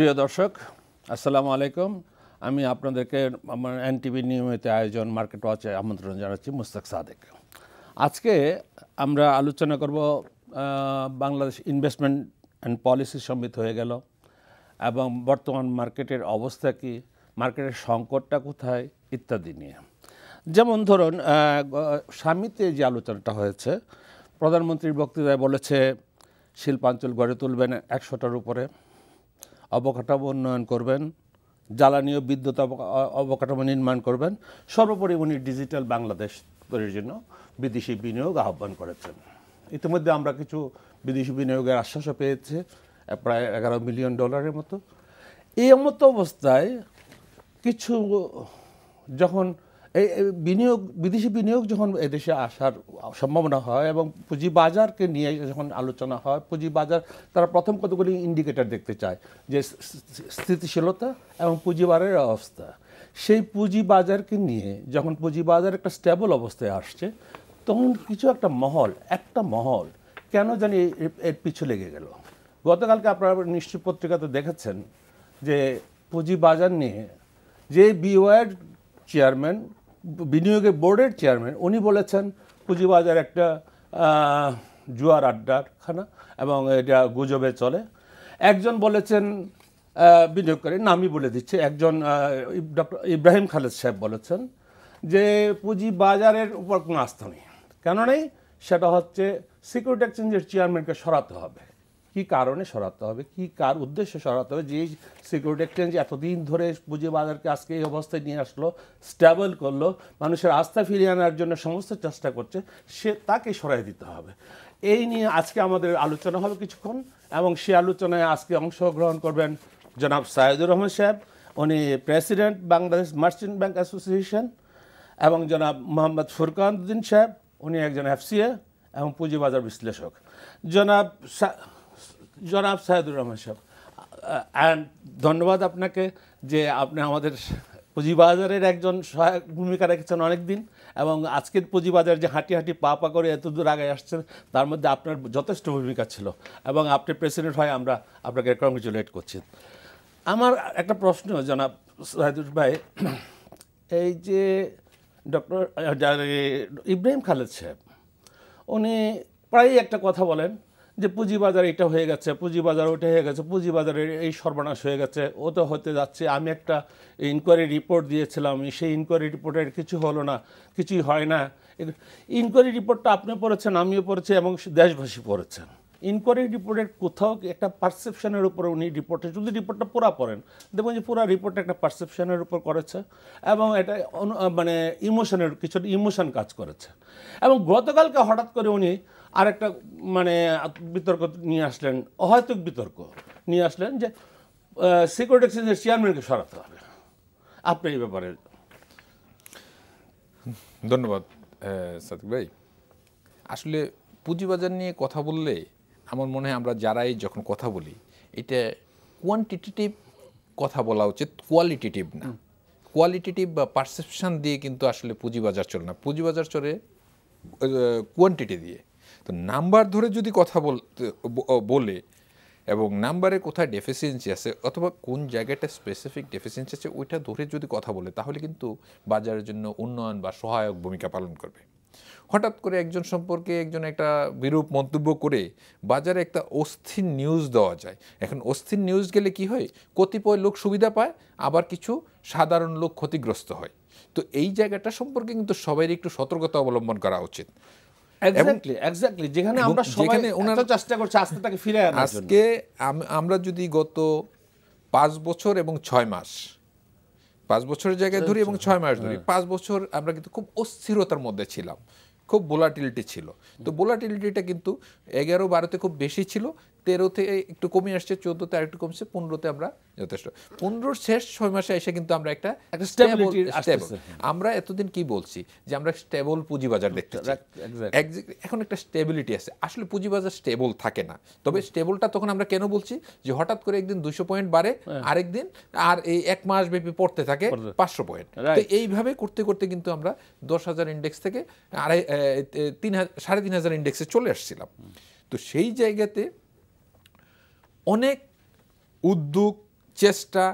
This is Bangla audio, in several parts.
প্রিয় দর্শক, আসসালামু আলাইকুম। আমি আপনাদেরকে আমার এনটিভি নিয়মিত আয়োজন মার্কেট ওয়াচে আমন্ত্রণ জানাচ্ছি, মুস্তাক সাদেক। আজকে আমরা আলোচনা করব বাংলাদেশ ইনভেস্টমেন্ট অ্যান্ড পলিসি সম্মিলিত হয়ে গেল এবং বর্তমান মার্কেটের অবস্থা কি, মার্কেটের সংকটটা কোথায় ইত্যাদি নিয়ে। যেমন ধরুন, সামিতে যে আলোচনাটা হয়েছে, প্রধানমন্ত্রীর বক্তৃতায় বলেছে শিল্পাঞ্চল গড়ে তুলবেন 100টার উপরে, অবকাঠামো উন্নয়ন করবেন, জ্বালানি ও বিদ্যুৎ অবকাঠামো নির্মাণ করবেন, সর্বোপরি উনি ডিজিটাল বাংলাদেশ তৈরির জন্য বিদেশি বিনিয়োগ আহ্বান করেছেন। ইতিমধ্যে আমরা কিছু বিদেশি বিনিয়োগের আশ্বাসও পেয়েছে, প্রায় $11 মিলিয়ন মতো। এই মতো অবস্থায় কিছু যখন এই বিদেশি বিনিয়োগ যখন এদেশে আসার সম্ভাবনা হয় এবং পুঁজিবাজারকে নিয়ে যখন আলোচনা হয়, পুঁজিবাজার তারা প্রথম কতগুলি ইন্ডিকেটর দেখতে চায়, যে স্থিতিশীলতা এবং পুঁজিবাজারের অবস্থা। সেই পুঁজিবাজারকে নিয়ে যখন পুঁজিবাজার একটা স্টেবল অবস্থায় আসছে, তখন কিছু একটা মহল কেন জানি এর পিছু লেগে গেল। গতকালকে আপনারা নিশ্চয় পত্রিকাতে দেখেছেন যে পুঁজিবাজার নিয়ে যে বিওয়াইয়ের চেয়ারম্যান, বিনিয়োগের বোর্ডের চেয়ারম্যান, উনি বলেছেন পুঁজিবাজার একটা জুয়ার আড্ডাখানা এবং এটা গুজবে চলে। একজন বলেছেন, বিনিয়োগকারী নামই বলে দিচ্ছে, একজন ডক্টর ইব্রাহিম খালেদ সাহেব বলেছেন যে পুঁজিবাজারের উপর কোনো আস্থা নেই। কেন নেই? সেটা হচ্ছে সিকিউরিটি এক্সচেঞ্জের চেয়ারম্যানকে সরাতে হবে। কি কারণে সরাতে হবে, কি কার উদ্দেশ্যে সরাতে হবে? যে সিকিউরিটি এক্সচেঞ্জ এতদিন ধরে পুঁজিবাজারকে আজকে এই অবস্থায় নিয়ে আসলো, স্টেবল করলো, মানুষের আস্থা ফিরিয়ে আনার জন্য সমস্ত চেষ্টা করছে, তাকে সরাই দিতে হবে। এই নিয়ে আজকে আমাদের আলোচনা হবে কিছুক্ষণ, এবং সে আলোচনায় আজকে অংশগ্রহণ করবেন জনাব সাইদুর রহমান সাহেব, উনি president Bangladesh merchant bank association, এবং জনাব মোহাম্মদ ফুরকান উদ্দিন সাহেব, উনি একজন এফসিএ এবং পুঁজিবাজার বিশ্লেষক। জনাব সাইদুর রহমান সাহেব, ধন্যবাদ আপনাকে যে আপনি আমাদের পুঁজিবাজারের একজন সহায়ক ভূমিকা রেখেছেন অনেক দিন, এবং আজকের পুঁজিবাজার যে হাঁটি পা করে এত দূর আগে আসছেন, তার মধ্যে আপনার যথেষ্ট ভূমিকা ছিল, এবং আপনি প্রেসিডেন্ট হয়ে আমরা আপনাকে কংগ্রেচুলেট করছি। আমার একটা প্রশ্ন জনাব সাইদুর ভাই, এই যে ডক্টর ইব্রাহিম খালেদ সাহেব, উনি প্রায়ই একটা কথা বলেন যে পুঁজিবাজার এটা হয়ে গেছে, পুঁজিবাজার ওটা হয়ে গেছে, পুঁজিবাজারের এই সর্বনাশ হয়ে গেছে, ও তো হতে যাচ্ছে। আমি একটা ইনকোয়ারি রিপোর্ট দিয়েছিলাম, সেই ইনকোয়ারি রিপোর্টের কিছু হলো না, কিছুই হয় না। ইনকোয়ারি রিপোর্টটা আপনি পড়েছেন, আমিও পড়েছি, এবং দেশবাসী পড়েছেন। ইনকোয়ারি রিপোর্টের কোথাও একটা পারসেপশনের উপর উনি রিপোর্টে, যদি রিপোর্টটা পুরা পড়েন দেখবেন যে পুরো রিপোর্টটা একটা পারসেপশনের উপর করেছে, এবং এটা মানে ইমোশন কাজ করেছে। এবং গতকালকে হঠাৎ করে উনি আরেকটা মানে বিতর্ক নিয়ে আসলেন, অহেতুক বিতর্ক নিয়ে আসলেন, যে সিকিউরিটি এক্সচেঞ্জের চেয়ারম্যানকে সরাতে হবে। আপনি এই ব্যাপারে। ধন্যবাদ সাদিক ভাই। আসলে পুঁজিবাজার নিয়ে কথা বললে আমার মনে হয় আমরা যারাই যখন কথা বলি, এটা কোয়ান্টিটেটিভ কথা বলা উচিত, কোয়ালিটেটিভ না। কোয়ালিটেটিভ বা পারসেপশন দিয়ে কিন্তু আসলে পুঁজিবাজার চলে না, পুঁজিবাজার চলে কোয়ান্টিটি দিয়ে। তো নাম্বার ধরে যদি কথা বলে এবং নাম্বারে কোথায় ডেফিসিয়েন্সি আছে অথবা কোন জায়গাটা স্পেসিফিক ডেফিসিয়েন্সি আছে ওইটা ধরে যদি কথা বলে, তাহলে কিন্তু বাজারের জন্য উন্নয়ন বা সহায়ক ভূমিকা পালন করবে। হঠাৎ করে একজন সম্পর্কে একজন একটা বিরূপ মন্তব্য করে বাজারে একটা অস্থির নিউজ দেওয়া যায়। এখন অস্থির নিউজ গেলে কি হয়, কতিপয় লোক সুবিধা পায়, আবার কিছু সাধারণ লোক ক্ষতিগ্রস্ত হয়। তো এই জায়গাটা সম্পর্কে কিন্তু সবাই একটু সতর্কতা অবলম্বন করা উচিত। যেখানে আমরা সবাই চেষ্টা করছি আস্থাটাকে ফিরে আনার জন্য। আজকে আমরা যদি গত 5 বছর এবং 6 মাস, 5 বছরের জায়গায় ধরি এবং 6 মাস ধরি, 5 বছর আমরা কিন্তু খুব অস্থিরতার মধ্যে ছিলাম, খুব ভোলাটিলিটি ছিল। তো ভোলাটিলিটিটা কিন্তু 11-12তে খুব বেশি ছিল, 13তে একটু কমে আসছে, 14তে আর একটু কমছে, 15তে আমরা যথেষ্ট। 15 শেষ 6 মাসে এসে কিন্তু আমরা একটা স্টেবল। আমরা এতদিন কি বলছি যে আমরা স্টেবল পুঁজিবাজার দেখতে চাই, এখন একটা স্টেবিলিটি আছে। আসলে পুঁজিবাজার স্টেবল থাকে না, তবে স্টেবলটা তখন আমরা কেন বলছি যে হঠাৎ করে একদিন 200 পয়েন্ট বাড়ে, আরেকদিন আর এই 1 মাস ব্যাপী পড়তে থাকে 500 পয়েন্ট। তো এইভাবে করতে করতে কিন্তু আমরা 10,000 ইন্ডেক্স থেকে 3,500 ইন্ডেক্সে চলে আসছিলাম। তো সেই জায়গাতে অনেক উদ্যোগ চেষ্টা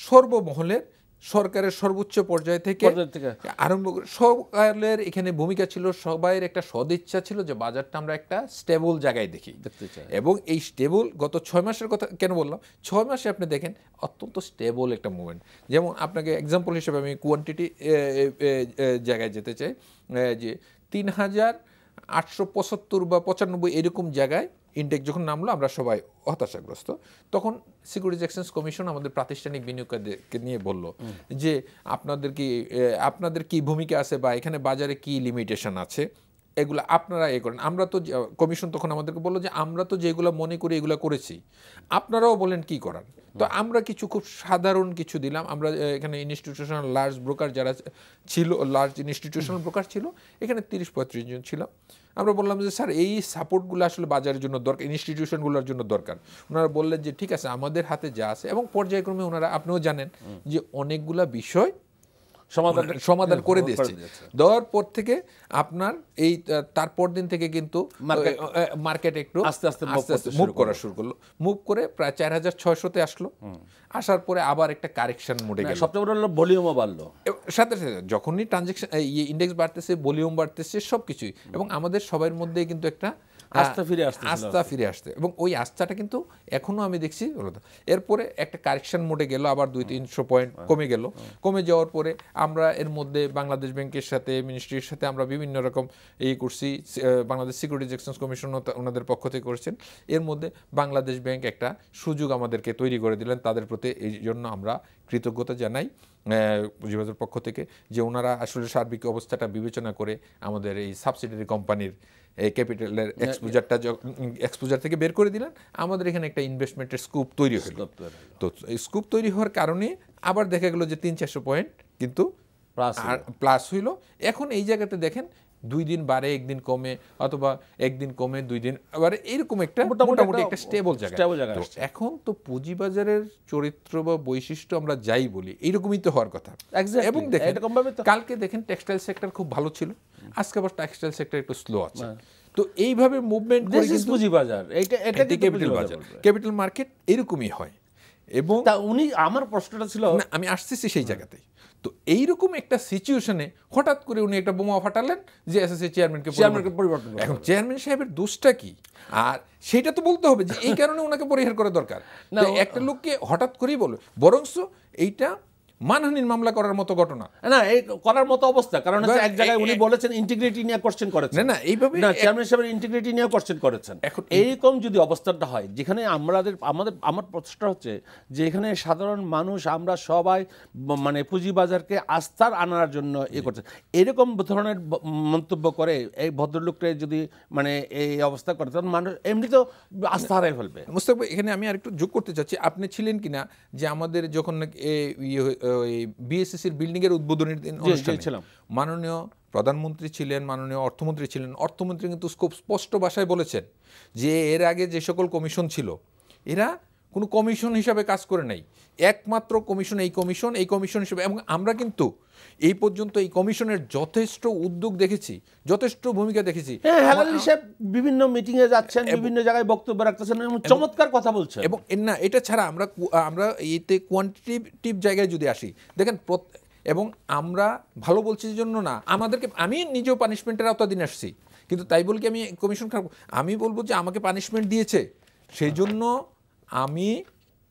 সর্বমহলের, সরকারের সর্বোচ্চ পর্যায় থেকে আরম্ভ করে সরকারের এখানে ভূমিকা ছিল, সবাইয়ের একটা সদিচ্ছা ছিল যে বাজারটা আমরা একটা স্টেবল জায়গায় দেখি এবং এই স্টেবল গত 6 মাসের কথা কেন বললাম, 6 মাসে আপনি দেখেন অত্যন্ত স্টেবল একটা মুভমেন্ট। যেমন আপনাকে এক্সাম্পল হিসেবে আমি কোয়ান্টিটি জায়গায় যেতে চাই, যে ৩,৮৭৫ বা ৯৫ এরকম জায়গায় ইনটেক যখন নামলো আমরা সবাই হতাশাগ্রস্ত। তখন সিকিউরিটিজ এক্সচেঞ্জ কমিশন আমাদের প্রাতিষ্ঠানিক বিনিয়োগকারীদেরকে নিয়ে বলল যে আপনাদের কি ভূমিকা আছে বা এখানে বাজারে কি লিমিটেশন আছে, এগুলো আপনারা করেন। আমরা তো কমিশন তখন আমাদেরকে বললো যে আমরা তো যেগুলো মনে করি এগুলো করেছি, আপনারাও বলেন কি করার। তো আমরা কিছু খুব সাধারণ কিছু দিলাম। আমরা এখানে ইনস্টিটিউশনাল লার্জ ব্রোকার যারা ছিল, লার্জ ইনস্টিটিউশনাল ব্রোকার ছিল এখানে ৩০-৩৫ জন ছিলাম। আমরা বললাম যে স্যার এই সাপোর্টগুলো আসলে বাজারের জন্য দরকার, ইনস্টিটিউশনগুলোর জন্য দরকার। ওনারা বললেন যে ঠিক আছে আমাদের হাতে যা আছে, এবং পর্যায়ক্রমে ওনারা, আপনিও জানেন যে অনেকগুলা বিষয় সমাধান করে দিয়েছে। দেওয়ার পর থেকে আপনার এই তারপর দিন থেকে কিন্তু মার্কেট একটু আস্তে আস্তে মুভ করা শুরু করলো। মুভ করে প্রায় ৪,৬০০-তে আসলো। আসার পরে আবার একটা কারেকশন মোডে গেল। সবচেয়ে বড় হলো ভলিউমও বাড়লো, সাথে সাথে যখনই ট্রানজাকশন ইন্ডেক্স বাড়তেছে, ভলিউম বাড়তেছে, সবকিছুই, এবং আমাদের সবার মধ্যে কিন্তু একটা আস্থা ফিরে আসছে, এবং ওই আস্থাটা কিন্তু এখনো আমি দেখছি। এরপরে একটা কারেকশন মোডে গেল, আবার 200-300 পয়েন্ট কমে গেল। কমে যাওয়ার পরে আমরা এর মধ্যে বাংলাদেশ ব্যাংকের সাথে, মিনিস্ট্রির সাথে আমরা বিভিন্ন রকম করছি। বাংলাদেশ সিকিউরিটিজ এক্সচেঞ্জ কমিশন ওনাদের পক্ষ থেকে করেছেন। এর মধ্যে বাংলাদেশ ব্যাংক একটা সুযোগ আমাদেরকে তৈরি করে দিলেন, তাদের প্রতি এই জন্য আমরা কৃতজ্ঞতা জানাই পুঁজিবাজার পক্ষ থেকে, যে ওনারা আসলে সার্বিক অবস্থাটা বিবেচনা করে আমাদের এই সাবসিডিয়ারি কোম্পানির এই ক্যাপিটালের এক্সপোজার থেকে বের করে দিলেন। আমাদের এখানে একটা ইনভেস্টমেন্টের স্কুপ তৈরি হলো। তো এই স্কুপ তৈরি হওয়ার কারণে আবার দেখা গেল যে 300-400 পয়েন্ট কিন্তু প্লাস হইল। এখন এই জায়গাতে দেখেন 2 দিন বাড়ে, 1 দিন কমে, অথবা 1 দিন কমে 2 দিন আবার এরকম একটা মোটামুটি একটা স্টেবল জায়গা। এখন তো পুঁজিবাজারের চরিত্র বা বৈশিষ্ট্য আমরা যাই বলি, এইরকমই তো হওয়ার কথা। এবং দেখেন কালকে দেখেন টেক্সটাইল সেক্টর খুব ভালো ছিল, আজকে আবার টেক্সটাইল সেক্টর একটু স্লো আছে। তো এইভাবে মুভমেন্ট করে কিন্তু পুঁজিবাজার, এটা ক্যাপিটাল বাজার, ক্যাপিটাল মার্কেট এরকমই হয়। এবং উনি, আমার প্রশ্নটা ছিল, আমি আসতেছি সেই জায়গাতেই, তো এইরকম একটা সিচুয়েশনে হঠাৎ করে উনি একটা বোমা ফাটালেন যে এসএসসি চেয়ারম্যানকে পরিবর্তন। এখন চেয়ারম্যান সাহেবের দোষটা কি? আর সেটা তো বলতে হবে যে এই কারণে ওনাকে পরিহার করা দরকার। একটা লোককে হঠাৎ করেই বলবে, বরংস এইটা মানহানির মামলা করার মতো ঘটনা না, এই করার মতো অবস্থা। কারণ এক জায়গায় উনি বলেছেন ইন্টিগ্রিটি নিয়ে কোশ্চেন করেছেন, না এইভাবে চেয়ারম্যান সাহেবের ইন্টিগ্রিটি নিয়ে কোশ্চেন করেছেন। এখন এইরকম যদি অবস্থাটা হয়, যেখানে আমার প্রশ্নটা হচ্ছে যে এখানে সাধারণ মানুষ আমরা সবাই মানে পুঁজিবাজারকে আস্থার আনার জন্য করছে, এরকম ধরনের মন্তব্য করে এই ভদ্রলোকটা যদি মানে এই অবস্থা করে, তখন মানুষ এমনি তো আস্থা হারাই ফেলবে। মুস্তাক, এখানে আমি আরেকটু যোগ করতে চাচ্ছি। আপনি ছিলেন কিনা যে আমাদের যখন বিএসসিসির বিল্ডিং এর উদ্বোধনের দিন অনুষ্ঠানে মাননীয় প্রধানমন্ত্রী ছিলেন, মাননীয় অর্থমন্ত্রী ছিলেন। অর্থমন্ত্রী কিন্তু খুব স্পষ্ট ভাষায় বলেছেন যে এর আগে যে সকল কমিশন ছিল এরা কোনো কমিশন হিসাবে কাজ করে নাই, একমাত্র কমিশন এই কমিশন হিসেবে। এবং আমরা কিন্তু এই পর্যন্ত এই কমিশনের যথেষ্ট উদ্যোগ দেখেছি, যথেষ্ট ভূমিকা দেখেছি। হেলালি সাহেব বিভিন্ন মিটিং এ যাচ্ছেন, বিভিন্ন জায়গায় বক্তব্য রাখতেছেন, চমৎকার কথা বলছেন। এবং না, এটা ছাড়া আমরা এতে কোয়ান্টিটিভ জায়গায় যদি আসি, দেখেন, এবং আমরা ভালো বলছি জন্য না, আমাদেরকে, আমি নিজেও পানিশমেন্টের আওতাধীন আসছি, কিন্তু তাই বলি কি আমি কমিশন খারাপ? আমি বলবো যে আমাকে পানিশমেন্ট দিয়েছে, সেই জন্য আমি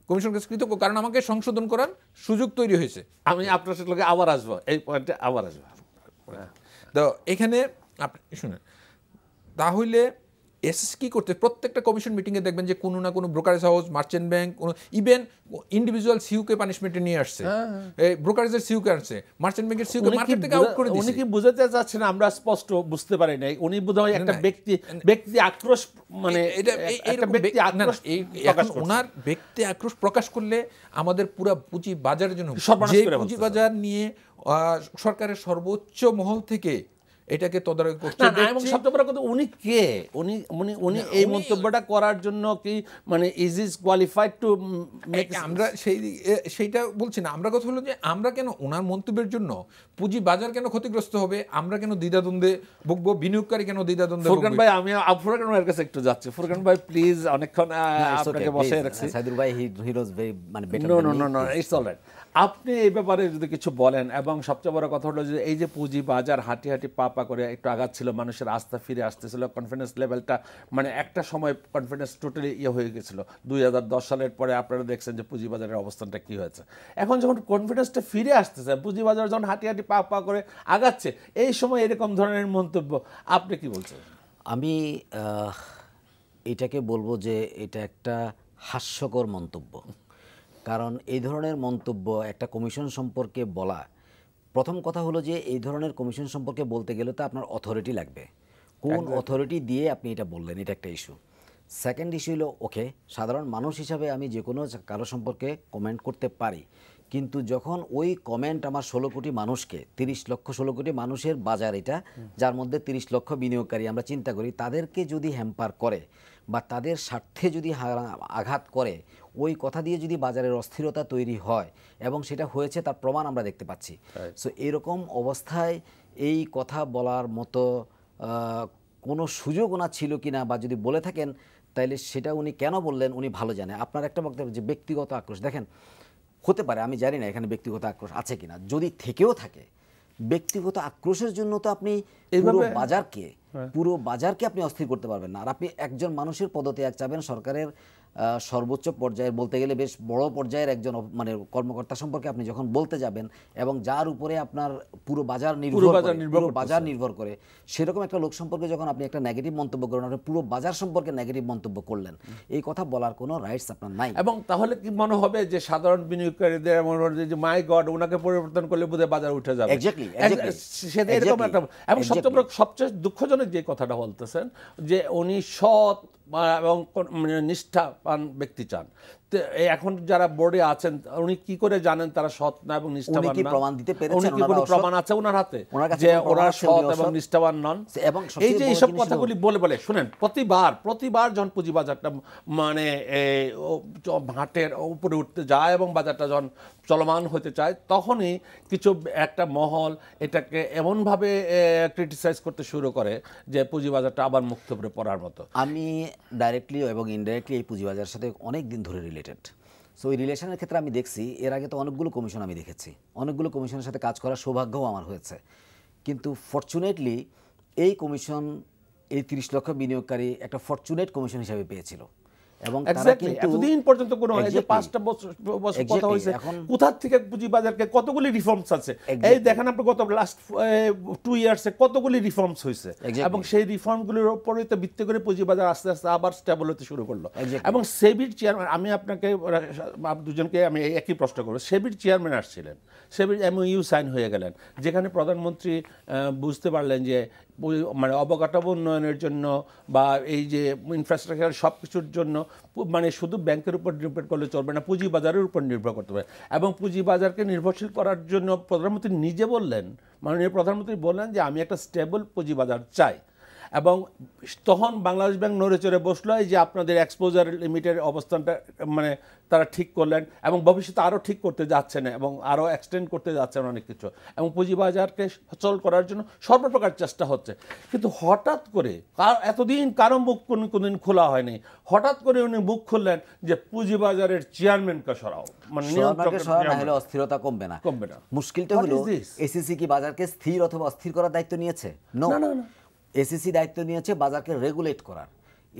কমিশন কাছে কৃতজ্ঞ, কারণ আমাকে সংশোধন করার সুযোগ তৈরি হয়েছে। আমি আপনার সাথে আবার আসবো, এই পয়েন্টে আবার আসবো। তো এখানে আপনি শুনেন, তাহলে এসএস কি করতে, প্রত্যেকটা কমিশন মিটিংয়ে দেখবেন যে কোনো না কোনো brokerage house, merchant bank, even individual সিইউকে পানিশমেন্টে নিয়ে আসছে, ব্রোকারেজের সিইউকে আসছে, মার্চেন্ট ব্যাংকের সিইউকে মার্কেট থেকে আউট করে দিয়েছে। উনি কি বুঝাতে চাচ্ছেন, আমরা স্পষ্ট বুঝতে পারি নাই, উনি বোধহয় একটা ব্যক্তি আক্রোশ, মানে ওনার ব্যক্তি আক্রোশ প্রকাশ করলে আমাদের পুরো পুঁজি বাজারের জন্য, যে পুঁজি বাজার নিয়ে সরকারের সর্বোচ্চ মহল থেকে এটাকে তদারকি করছে না, এবং সবচেয়ে বড় কথা উনি কে, উনি উনি উনি এই মন্তব্যটা করার জন্য কি মানে ইজ কোয়ালিফাইড টু মেক? আমরা সেইটা বলছি না। আমরা কথা হলো যে আমরা কেন ওনার মন্তব্যের জন্য পুঁজি বাজার কেন ক্ষতিগ্রস্ত হবে, আমরা কেন দ্বিধাদ্বন্দ্বে ভুগবো, বিনিয়োগকারী কেন দ্বিধাদ্বন্দ্বে ফুরকান ভাই, আমি ফুরকান ভাইয়ের কাছে একটু যাচ্ছি। ফুরকান ভাই প্লিজ, অনেকক্ষণ আপনাকে বসে রাখছি। সাইদুল ভাই হি ওয়াজ ভেরি মানে বেটার। No, it's alright. আপনি এই ব্যাপারে যদি কিছু বলেন, এবং সবচেয়ে বড় কথা হলো যে এই যে পুঁজি বাজার হাঁটি হাঁটি পা পা করে একটু আগাচ্ছিল, মানুষের আস্থা ফিরে আসতেছিল, কনফিডেন্স লেভেলটা মানে একটা সময় কনফিডেন্স টোটালি হয়ে গেছিল 2010 সালের পরে। আপনারা দেখছেন যে পুঁজি বাজারের অবস্থানটা কি হয়েছে। এখন যখন কনফিডেন্সটা ফিরে আসতেছে, পুঁজি বাজার যখন হাঁটি হাঁটি পা পা করে আগাচ্ছে, এই সময় এরকম ধরনের মন্তব্য আপনি কি বলছেন? আমি এটাকে বলবো যে এটা একটা হাস্যকর মন্তব্য। কারণ এই ধরনের মন্তব্য একটা কমিশন সম্পর্কে বলা, প্রথম কথা হলো যে এই ধরনের কমিশন সম্পর্কে বলতে গেলে তো আপনার অথরিটি লাগবে। কোন অথরিটি দিয়ে আপনি এটা বললেন, এটা একটা ইস্যু। সেকেন্ড ইস্যু হলো ওকে, সাধারণ মানুষ হিসাবে আমি যে কোনো কারো সম্পর্কে কমেন্ট করতে পারি, কিন্তু যখন ওই কমেন্ট আমার 16 কোটি মানুষকে, 16 কোটি মানুষের বাজার এটা, যার মধ্যে 30 লক্ষ বিনিয়োগকারী, আমরা চিন্তা করি তাদেরকে যদি হ্যাম্পার করে বা তাদের স্বার্থে যদি আঘাত করে, ওই কথা দিয়ে যদি বাজারের অস্থিরতা তৈরি হয়, এবং সেটা হয়েছে তার প্রমাণ আমরা দেখতে পাচ্ছি। সো এরকম অবস্থায় এই কথা বলার মতো কোনো সুযোগ ওনার ছিল কিনা, বা যদি বলে থাকেন তাইলে সেটা উনি কেন বললেন উনি ভালো জানে। আপনার একটা বক্তব্য যে ব্যক্তিগত আক্রোশ, দেখেন হতে পারে, আমি জানি না এখানে ব্যক্তিগত আক্রোশ আছে কিনা, যদি থেকেও থাকে ব্যক্তিগত আক্রোশের জন্য তো আপনি পুরো বাজারকে আপনি অস্থির করতে পারবেন না। আর আপনি একজন মানুষের পদত্যাগ চাবেন, সরকারের সর্বোচ্চ পর্যায়ের, বলতে গেলে বেশ বড় পর্যায়ের একজন মানে কর্মকর্তা সম্পর্কে আপনি যখন বলতে যাবেন, এবং যার উপরে আপনার পুরো বাজার নির্ভর করে, সেরকম একটা লোক সম্পর্কে যখন আপনি একটা নেগেটিভ মন্তব্য করেন, আপনি পুরো বাজার সম্পর্কে নেগেটিভ মন্তব্য করলেন, এই কথা বলার কোনো রাইটস আপনার নাই। এবং তাহলে কি মনে হবে যে সাধারণ বিনিয়োগকারীদের মনে হবে যে মাই গড, ওনাকে পরিবর্তন করলে বোধহয় বাজার উঠে যাবে। সেটা এরকম একটা। এবং সবচেয়ে দুঃখজনক যে কথাটা বলতেছেন যে উনি সৎ এবং নিষ্ঠাবান ব্যক্তি চান। এখন যারা বোর্ডে আছেন উনি কি করে জানেন তারা সৎ না এবং নিষ্ঠাবান না? প্রমাণ দিতে পেরেছেন? উনি কি কোনো প্রমাণ আছে ওনার হাতে যে ওরা সৎ এবং নিষ্ঠাবান নন? এবং এই যে এইসব কথাগুলি বলে শুনেন, প্রতিবার যখন পুঁজিবাজারটা মানে হাটের উপরে উঠতে যায় এবং বাজারটা যখন চলমান হতে চায়, তখনই কিছু একটা মহল এটাকে এমনভাবে ক্রিটিসাইজ করতে শুরু করে যে পুঁজিবাজারটা আবার মুক্ত করে পড়ার মতো। আমি ডাইরেক্টলি এবং ইনডাইরেক্টলি এই পুঁজিবাজারের সাথে অনেক দিন ধরে রিলেটেড। সো এই রিলেশনের ক্ষেত্রে আমি দেখছি, এর আগে তো অনেকগুলো কমিশন আমি দেখেছি, অনেকগুলো কমিশনের সাথে কাজ করার সৌভাগ্যও আমার হয়েছে। কিন্তু ফরচুনেটলি এই কমিশন, এই 30 লক্ষ বিনিয়োগকারী একটা ফরচুনেট কমিশন হিসেবে পেয়েছিল। এবং তারা কিন্তু এতদিন পর্যন্ত কোনো এই যে 5টা বছর কথা হয়েছে, কোথা থেকে পুঁজিবাজারকে কতগুলি রিফর্মস আছে, এই দেখেন আপনি গত লাস্ট 2 ইয়ার্সে কতগুলি রিফর্মস হয়েছে, এবং সেই রিফর্মগুলোর উপরে তো ভিত্তি করে পুঁজিবাজার আস্তে আস্তে আবার স্টেবল হতে শুরু করলো। এবং সেবির চেয়ারম্যান, আমি আপনাকে দুজনকে আমি একই প্রশ্ন করবো, সেবির চেয়ারম্যান আসছিলেন, সেবির MOU সাইন হয়ে গেলেন, যেখানে প্রধানমন্ত্রী বুঝতে পারলেন যে মানে অবকাঠামো উন্নয়নের জন্য বা এই যে ইনফ্রাস্ট্রাকচার সব কিছুর জন্য মানে শুধু ব্যাংকের উপর নির্ভর করলে চলবে না, পুঁজিবাজারের উপর নির্ভর করতে হবে। এবং পুঁজিবাজারকে নির্ভরশীল করার জন্য প্রধানমন্ত্রী নিজে বললেন, মাননীয় প্রধানমন্ত্রী বললেন যে আমি একটা স্টেবল পুঁজিবাজার চাই। এবং তখন বাংলাদেশ ব্যাংক নড়ে চড়ে বসলো যে আপনাদের এক্সপোজার লিমিটের অবস্থানটা মানে তারা ঠিক করলেন, এবং ভবিষ্যতে আরও ঠিক করতে যাচ্ছেন এবং আরও এক্সটেন্ড করতে যাচ্ছেন অনেক কিছু, এবং পুঁজিবাজারকে সচল করার জন্য সর্বপ্রকার চেষ্টা হচ্ছে। কিন্তু হঠাৎ করে এতদিন কারো মুখ কোনদিন খোলা হয়নি, হঠাৎ করে উনি মুখ খুললেন যে পুঁজিবাজারের চেয়ারম্যানকে সরাও, মানে অস্থিরতা কমবে না। মুশকিলটা হলো এসিসি কি বাজারকে স্থির অথবা অস্থির করার দায়িত্ব নিয়েছে? না, এসিসি দায়িত্ব নিয়েছে বাজারকে রেগুলেট করার।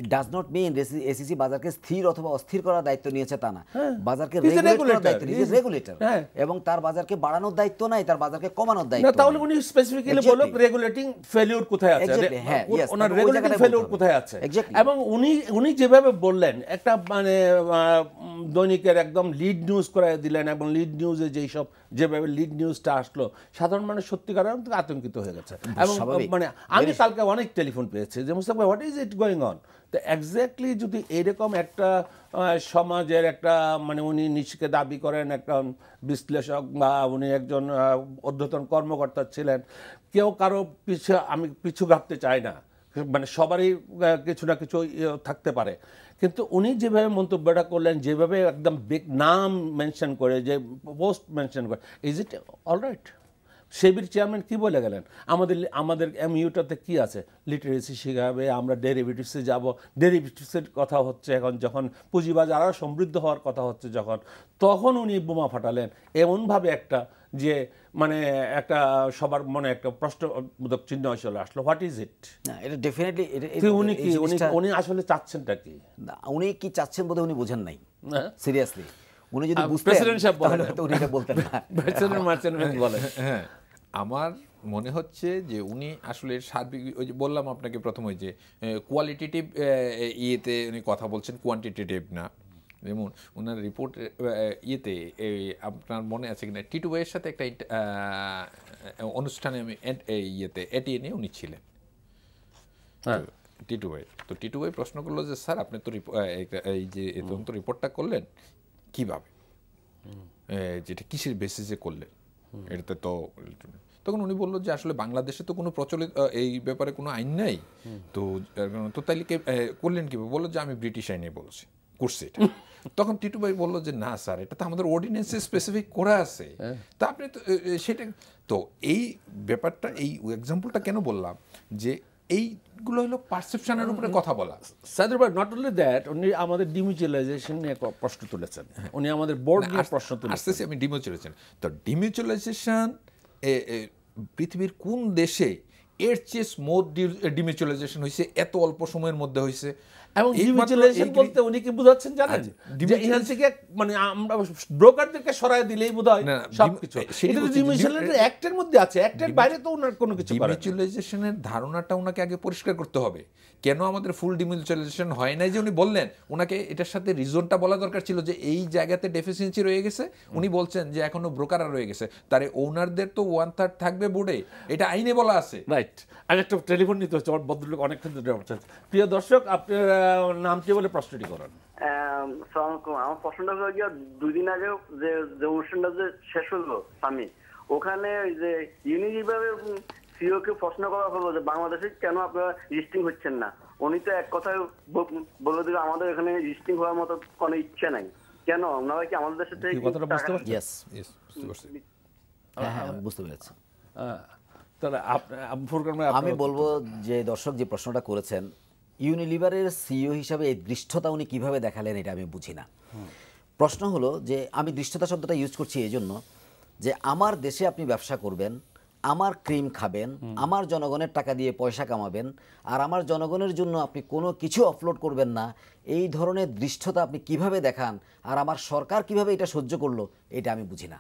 It does not mean SEC বাজারকে স্থির অথবা অস্থির করার দায়িত্ব নিয়েছে তা না, বাজারকে রেগুলেট করার দায়িত্ব নিয়েছে রেগুলেটর। এবং তার বাজারকে বাড়ানোর দায়িত্ব নাই, তার বাজারকে কমানোর দায়িত্ব। তাহলে উনি স্পেসিফিক্যালি বলল রেগুলেটিং ফেলিউর কোথায় আছে, ওনার রেগুলেটিং ফেলিউর কোথায় আছে। এবং উনি যেভাবে বললেন, একটা মানে দৈনিকের একদম লিড নিউজ করে দিলেন, এবং লিড নিউজে যেই সব যেভাবে লিড নিউজটা আসলো, সাধারণ মানুষ সত্যিকার আতঙ্কিত হয়ে গেছে। এবং মানে আমি কালকে অনেক টেলিফোন পেয়েছি যে মুস্তাক ভাই, what is it going on, তো এক্স্যাক্টলি যদি এরকম একটা সমাজের একটা মানে উনি নিজেকে দাবি করেন একটা বিশ্লেষক বা উনি একজন ঊর্ধ্বতন কর্মকর্তা ছিলেন, কেউ কারো আমি পিছু ঘাটতে চাই না, মানে সবারই কিছু না কিছু থাকতে পারে, কিন্তু উনি যেভাবে মন্তব্যটা করলেন, যেভাবে একদম বিগ নাম মেনশন করে, যে পোস্ট মেনশন করে, ইজ ইট অলরাইট? সেবির চেয়ারম্যান কি বলে গেলেন, আমাদের এমইউটাতে কি আছে, লিটারেসি শেখাবে, আমরা ডেরিভেটিভসে যাব, ডেরিভেটিভসের কথা হচ্ছে এখন, যখন পুঁজিবাজার আরও সমৃদ্ধ হওয়ার কথা হচ্ছে যখন, তখন উনি বোমা ফাটালেন এমনভাবে একটা, যে মানে একটা সবার মনে একটা প্রশ্নবোধক চিহ্ন চলে আসলো, হোয়াট ইজ ইট? না, এটা ডেফিনেটলি উনি আসলে চাচ্ছেনটা কি? উনি কি চাচ্ছেন বোধহয় উনি বোঝেন নাই সিরিয়াসলি। উনি যদি প্রেসিডেন্ট সাহেব তাহলে হয়তো উনি এটা বলতেন না। হ্যাঁ, আমার মনে হচ্ছে যে উনি আসলে সার্বিক, ওই যে বললাম আপনাকে প্রথম, ওই যে কোয়ালিটেটিভ ইয়েতে উনি কথা বলছেন, কোয়ান্টিটেটিভ না। যেমন ওনার রিপোর্ট ইয়েতে আপনার মনে আছে কিনা, টিটু ভাইয়ের সাথে একটা অনুষ্ঠানে আমি ইয়েতে এটিএনে উনি ছিলেন, টিটু ভাই। তো টিটু ভাই প্রশ্ন করলো যে স্যার আপনি তো এই যে তদন্ত রিপোর্টটা করলেন কিভাবে, যেটা কিসের বেসিসে করলেন, এটাতে তো, তখন উনি বললো যে আসলে বাংলাদেশে তো কোনো প্রচলিত এই ব্যাপারে কোনো আইন নেই, তো তাইলে করলেন কিভাবে? বললো যে আমি ব্রিটিশ আইনে করছি এটা। তখন টিটু ভাই বললো যে না স্যার, এটা তো আমাদের অর্ডিন্যান্সে স্পেসিফিক করা আছে, তা আপনি তো সেটা, তো এই ব্যাপারটা, এই এক্সাম্পলটা কেন বললাম যে এইগুলো হলো পারসেপশনের উপরে কথা বলা। সাদর ভাই, নট অনলি দ্যাট, উনি আমাদের ডিমিউচুয়ালাইজেশন নিয়ে প্রশ্ন তুলেছেন, উনি আমাদের বোর্ড নিয়ে প্রশ্ন তুলেছেন। আমি ডিমিউচুয়ালাইজেশন, তো ডিমিউচুয়ালাইজেশন পৃথিবীর কোন দেশে এর চেয়ে স্মুথ ডিমিউচুয়ালাইজেশন হয়েছে, এত অল্প সময়ের মধ্যে হয়েছে? এবং ডিমিউচুয়ালাইজেশন বলতে উনি কি বুঝাচ্ছেন জানেন? যে এখান থেকে মানে আমরা ব্রোকারদেরকে সরায় দিলেই বোধহয় সবকিছু, এটা তো ডিমিউচুয়ালাইজেশন অ্যাক্টের মধ্যে আছে, অ্যাক্টের বাইরে তো ওনার কোনো কিছু করার নেই। ডিমিউচুয়ালাইজেশনের ধারণাটা ওনাকে আগে পরিষ্কার করতে হবে, কেন আমাদের ফুল ডিমিউচুয়ালাইজেশন হয় নাই যে উনি বললেন, ওনাকে এটার সাথে রিজনটা বলা দরকার ছিল যে এই জায়গাতে ডেফিসিয়েন্সি রয়ে গেছে। উনি বলছেন যে এখনো ব্রোকাররা রয়ে গেছে, তারে ওনারদের তো 1/3 থাকবে বোর্ডে, এটা আইনে বলা আছে। রাইট, আমি একটা টেলিফোন নিতে হচ্ছে, আমার ভদ্রলোক অনেকক্ষণ ধরে। প্রিয় দর্শক, আপনার নাম কি বলে প্রশ্নটি করেন? আমার প্রশ্নটা হলো গিয়ে, 2 দিন আগে যে অনুষ্ঠানটা যে শেষ হলো স্বামী, ওখানে ওই যে ইউনিলিভারের সিইও কে প্রশ্ন করা হলো যে বাংলাদেশে কেন আপনারা রেজিস্ট্রিং হচ্ছেন না। উনি তো এক কথায় বলে দিল আমাদের এখানে রেজিস্ট্রিং হওয়ার মতো কোনো ইচ্ছে নাই। কেন? ওনারা কি আমাদের দেশে থেকে কথাটা বুঝতে পারছেন? ইয়েস, হ্যাঁ বুঝতে পেরেছি। তাহলে আমি বলবো যে দর্শক যে প্রশ্নটা করেছেন, ইউনিলিভারের সিইও হিসাবে এই দৃষ্টতা উনি কীভাবে দেখালেন এটা আমি বুঝি না। প্রশ্ন হলো যে আমি দৃষ্টতা শব্দটা ইউজ করছি এই জন্য যে আমার দেশে আপনি ব্যবসা করবেন, আমার ক্রিম খাবেন, আমার জনগণের টাকা দিয়ে পয়সা কামাবেন, আর আমার জনগণের জন্য আপনি কোনো কিছু অফলোড করবেন না, এই ধরনের দৃষ্টতা আপনি কিভাবে দেখান, আর আমার সরকার কিভাবে এটা সহ্য করলো, এটা আমি বুঝি না।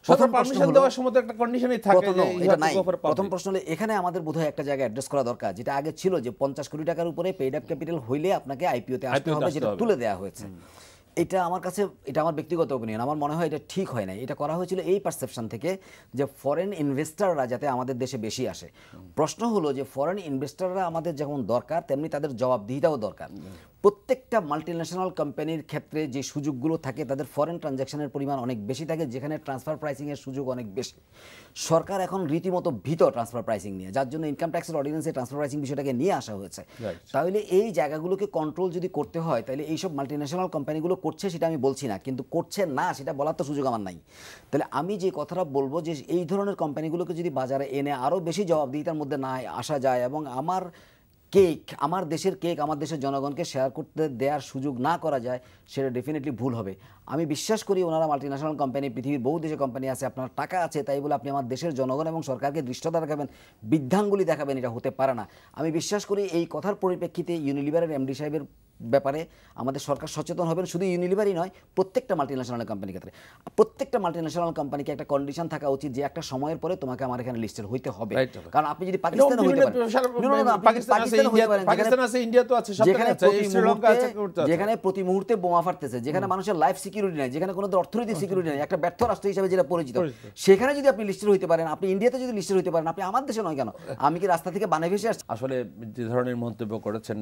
প্রথম পারমিশন দেওয়ার সময় তো একটা কন্ডিশনই থাকে, এটা নাই। প্রথম প্রশ্ন হলো এখানে আমাদের বোধহয় একটা জায়গায় অ্যাড্রেস করা দরকার, যেটা আগে ছিল যে 50 কোটি টাকার উপরে পেইড আপ ক্যাপিটাল হইলে আপনাকে আইপিওতে আসতে হবে, যেটা তুলে দেওয়া হয়েছে। এটা আমার কাছে, এটা আমার ব্যক্তিগত অপিনিয়ন, আমার মনে হয় এটা ঠিক হয় না। এটা করা হয়েছিল এই পারসেপশন থেকে যে ফরেন ইনভেস্টররা যাতে আমাদের দেশে বেশি আসে। প্রশ্ন হলো যে ফরেন ইনভেস্টররা আমাদের যেমন দরকার, তেমনি তাদের জবাবদিহিতাও দরকার। প্রত্যেকটা মাল্টিন্যাশনাল কোম্পানির ক্ষেত্রে যে সুযোগগুলো থাকে, তাদের ফরেন ট্রানজ্যাকশনের পরিমাণ অনেক বেশি থাকে, যেখানে ট্রান্সফার প্রাইসিংয়ের সুযোগ অনেক বেশি। সরকার এখন রীতিমতো ভীত ট্রান্সফার প্রাইসিং নিয়ে, যার জন্য ইনকাম ট্যাক্সের অর্ডিন্যান্সে ট্রান্সফার প্রাইসিং বিষয়টাকে নিয়ে আসা হয়েছে। তাহলে এই জায়গাগুলোকে কন্ট্রোল যদি করতে হয়, তাহলে এইসব মাল্টিন্যাশনাল কোম্পানিগুলো করছে সেটা আমি বলছি না, কিন্তু করছে না সেটা বলার তো সুযোগ আমার নাই। তাহলে আমি যে কথাটা বলবো যে এই ধরনের কোম্পানিগুলোকে যদি বাজারে এনে আরও বেশি জবাবদিহিতার মধ্যে না আসা যায়, এবং আমার কেক, আমার দেশের কেক আমার দেশের জনগণকে শেয়ার করতে দেওয়ার সুযোগ না করা যায়, সেটা ডেফিনেটলি ভুল হবে। আমি বিশ্বাস করি ওনারা মাল্টিন্যাশনাল কোম্পানি, পৃথিবীর বহু দেশে কোম্পানি আছে, আপনার টাকা আছে তাই বলে আপনি আমার দেশের জনগণ এবং সরকারকে দৃষ্টতা দেখাবেন, বৃদ্ধাঙ্গুলি দেখাবেন, এটা হতে পারে না। আমি বিশ্বাস করি এই কথার পরিপ্রেক্ষিতে ইউনিলিভারের এমডি সাহেবের ব্যাপারে আমাদের সরকার সচেতন হবেন, শুধু ইউনিলিভারই নয়, প্রত্যেকটা মাল্টিন্যাশনাল কোম্পানির ক্ষেত্রে। প্রত্যেকটা মাল্টিন্যাশনাল কোম্পানিকে একটা কন্ডিশন থাকা উচিত যে একটা সময়ের পরে তোমাকে আমার এখানে লিস্টেড হইতে হবে। কারণ আপনি যদি পাকিস্তানে হইতে পারেন, যেখানে প্রতি মুহূর্তে বোমা ফাটতেছে, যেখানে মানুষের লাইফ সিকিউরিটি নাই, যেখানে কোনো অর্থনৈতিক সিকিউরিটি নাই, একটা ব্যর্থ রাষ্ট্র হিসেবে যেটা পরিচিত, সেখানে যদি আপনি লিস্টেড হইতে পারেন, আপনি ইন্ডিয়াতে যদি লিস্টেড হইতে পারেন, আপনি আমার দেশে নয় কেন? আমি কি রাস্তা থেকে বানে ভেসে আসছি? আসলে যে ধরনের মন্তব্য করেছেন,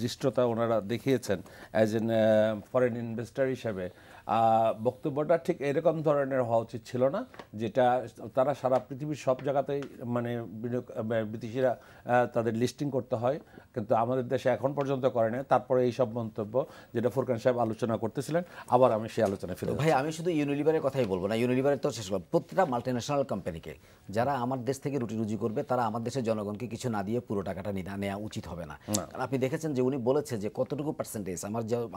দৃষ্টতা ওনারা দেখিয়েছেন অ্যাজ এন ফরেন ইনভেস্টর হিসেবে, বক্তব্যটা ঠিক এরকম ধরনের হওয়া উচিত ছিল না, যেটা তারা সারা পৃথিবীর সব জায়গাতেই মানে বিদেশিরা তাদের লিস্টিং করতে হয়, কিন্তু আমাদের দেশে এখন পর্যন্ত করে না। তারপরে এই সব মন্তব্য যেটা ফুরকান সাহেব আলোচনা করতেছিলেন, আবার আমি সেই আলোচনায় ফিরে। ভাই আমি শুধু ইউনিলিভারের কথাই বলবো না, ইউনিলিভারের তো শেষ করব, প্রত্যেকটা মাল্টিন্যাশনাল কোম্পানিকে যারা আমার দেশ থেকে রুটি রুজি করবে, তারা আমার দেশের জনগণকে কিছু না দিয়ে পুরো টাকাটা নেওয়া উচিত হবে না। কারণ আপনি দেখেছেন যে উনি বলেছে যে কতটুকু পার্সেন্টেজ